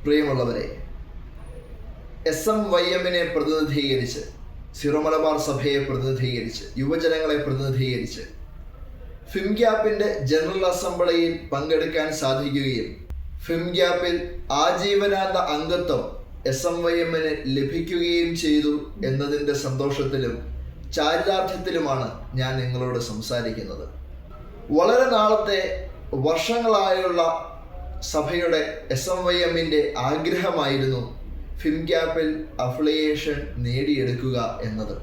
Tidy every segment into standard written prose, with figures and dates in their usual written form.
പ്രിയമുള്ളവരെ, SMYM പ്രതിനിധീകരിച്ച്, Syro Malabar സഭയെ പ്രതിനിധീകരിച്ച്, യുവജനങ്ങളെ പ്രതിനിധീകരിച്ച് ഫിംഗ്യാപ്പിൻ്റെ ജനറൽ അസംബ്ലിയിൽ പങ്കെടുക്കാൻ സാധിക്കുകയും ഫിംഗ്യാപ്പിൽ ആജീവനാന്ത അംഗത്വം SMYM ലഭിക്കുകയും ചെയ്തു എന്നതിൻ്റെ സന്തോഷത്തിലും ചാരിതാർത്ഥ്യത്തിലുമാണ് ഞാൻ നിങ്ങളോട് സംസാരിക്കുന്നത്. വളരെ നാളത്തെ വർഷങ്ങളായുള്ള സഭയുടെ SMYM ആഗ്രഹമായിരുന്നു ഫിംഗ്യാപ്പിൽ അഫിലിയേഷൻ നേടിയെടുക്കുക എന്നത്.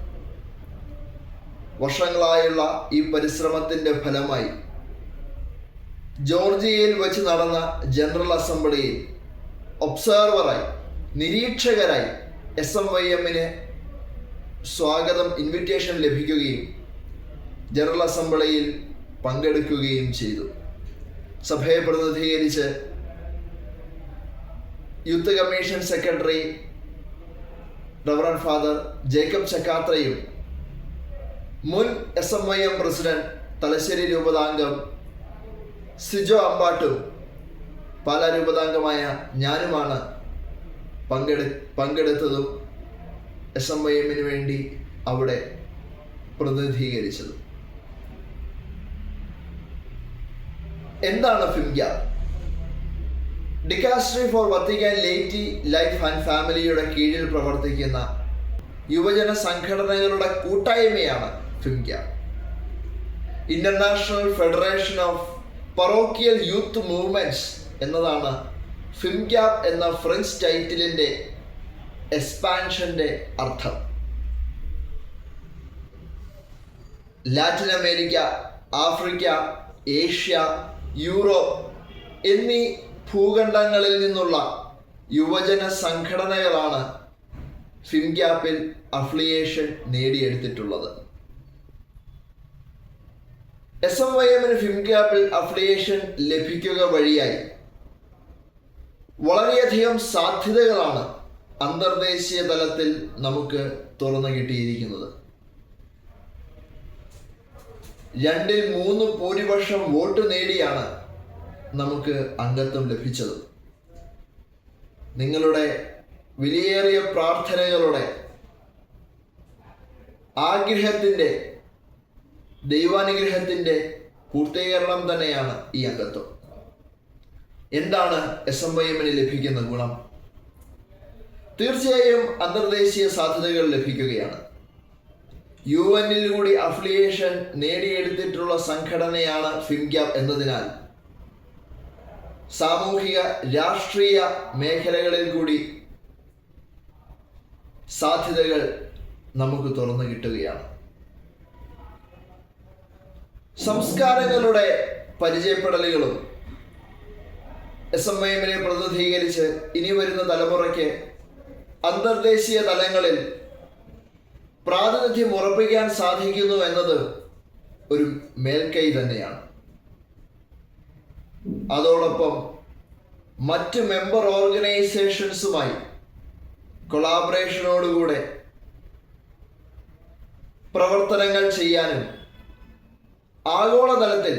വർഷങ്ങളായുള്ള ഈ പരിശ്രമത്തിൻ്റെ ഫലമായി ജോർജിയയിൽ വെച്ച് നടന്ന ജനറൽ അസംബ്ലിയിൽ ഒബ്സർവറായി, നിരീക്ഷകരായി SMYM ഇൻവിറ്റേഷൻ ലഭിക്കുകയും ജനറൽ അസംബ്ലിയിൽ പങ്കെടുക്കുകയും ചെയ്തു. സഭയെ പ്രതിനിധീകരിച്ച് youth commission secretary reverend father Jacob ചക്കാത്രയും മുൻ SMYM പ്രസിഡന്റ് തലശ്ശേരി രൂപതാംഗം സിജോ അമ്പാട്ടും പാലാ രൂപതാംഗമായ ഞാനുമാണ് പങ്കെടുത്തതും SMYM വേണ്ടി അവിടെ പ്രതിനിധീകരിച്ചത്. എന്താണ് FIMCAP? Dicastery for Vatican laity life and ഫാമിലിയുടെ കീഴിൽ പ്രവർത്തിക്കുന്ന യുവജന സംഘടനകളുടെ കൂട്ടായ്മയാണ് FIMCAP. International federation of parochial youth movements എന്നതാണ് ഫിംഗ്യാപ്പ് എന്ന ഫ്രഞ്ച് ടൈറ്റിലിൻ്റെ എക്സ്പാൻഷന്റെ അർത്ഥം. Latin America, Africa, Asia, Europe എന്നീ ഭൂഖണ്ഡങ്ങളിൽ നിന്നുള്ള യുവജന സംഘടനകളാണ് ഫിംഗ്യാപ്പിൽ അഫിലിയേഷൻ നേടിയെടുത്തിട്ടുള്ളത്. SMYM ഫിംഗ്യാപ്പിൽ അഫിലിയേഷൻ ലഭിക്കുക വഴിയായി വളരെയധികം സാധ്യതകളാണ് അന്തർദേശീയ തലത്തിൽ നമുക്ക് തുറന്നു കിട്ടിയിരിക്കുന്നത്. 2/3 വോട്ട് നേടിയാണ് നമുക്ക് അംഗത്വം ലഭിച്ചത്. നിങ്ങളുടെ വിലയേറിയ പ്രാർത്ഥനകളുടെ ആഗ്രഹത്തിൻ്റെ, ദൈവാനുഗ്രഹത്തിൻ്റെ പൂർത്തീകരണം തന്നെയാണ് ഈ അംഗത്വം. എന്താണ് SMYM ലഭിക്കുന്ന ഗുണം? തീർച്ചയായും അന്തർദേശീയ സാധ്യതകൾ ലഭിക്കുകയാണ്. UN കൂടി അഫിലിയേഷൻ നേടിയെടുത്തിട്ടുള്ള സംഘടനയാണ് ഫിംഗ്യാപ്പ് എന്നതിനാൽ സാമൂഹിക രാഷ്ട്രീയ മേഖലകളിൽ കൂടി സാധ്യതകൾ നമുക്ക് തുറന്നു കിട്ടുകയാണ്. സംസ്കാരങ്ങളുടെ പരിചയപ്പെടലുകളും SMYM പ്രതിനിധീകരിച്ച് ഇനി വരുന്ന തലമുറയ്ക്ക് അന്തർദേശീയ തലങ്ങളിൽ പ്രാതിനിധ്യം ഉറപ്പിക്കാൻ സാധിക്കുന്നു എന്നത് ഒരു മേൽക്കൈ തന്നെയാണ്. അതോടൊപ്പം മറ്റ് മെമ്പർ ഓർഗനൈസേഷൻസുമായി കൊളാബറേഷനോടുകൂടെ പ്രവർത്തനങ്ങൾ ചെയ്യാനും ആഗോളതലത്തിൽ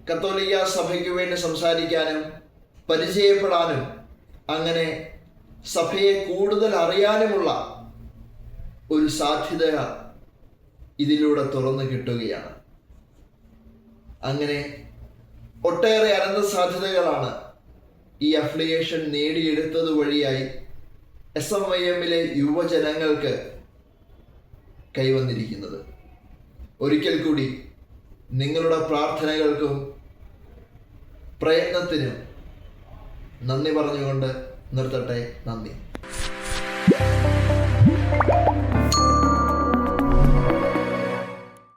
കത്തോലിക്ക സഭയ്ക്ക് വേണ്ടി സംസാരിക്കാനും പരിചയപ്പെടാനും അങ്ങനെ സഭയെ കൂടുതൽ അറിയാനുമുള്ള ഒരു സാധ്യത ഇതിലൂടെ തുറന്നു കിട്ടുകയാണ്. അങ്ങനെ ഒട്ടേറെ അനന്ത സാധ്യതകളാണ് ഈ അഫിലിയേഷൻ നേടിയെടുത്തത് വഴിയായി SMYM യുവജനങ്ങൾക്ക് കൈവന്നിരിക്കുന്നത്. ഒരിക്കൽ കൂടി നിങ്ങളുടെ പ്രാർത്ഥനകൾക്കും പ്രയത്നത്തിനും നന്ദി പറഞ്ഞുകൊണ്ട് നിർത്തട്ടെ. നന്ദി.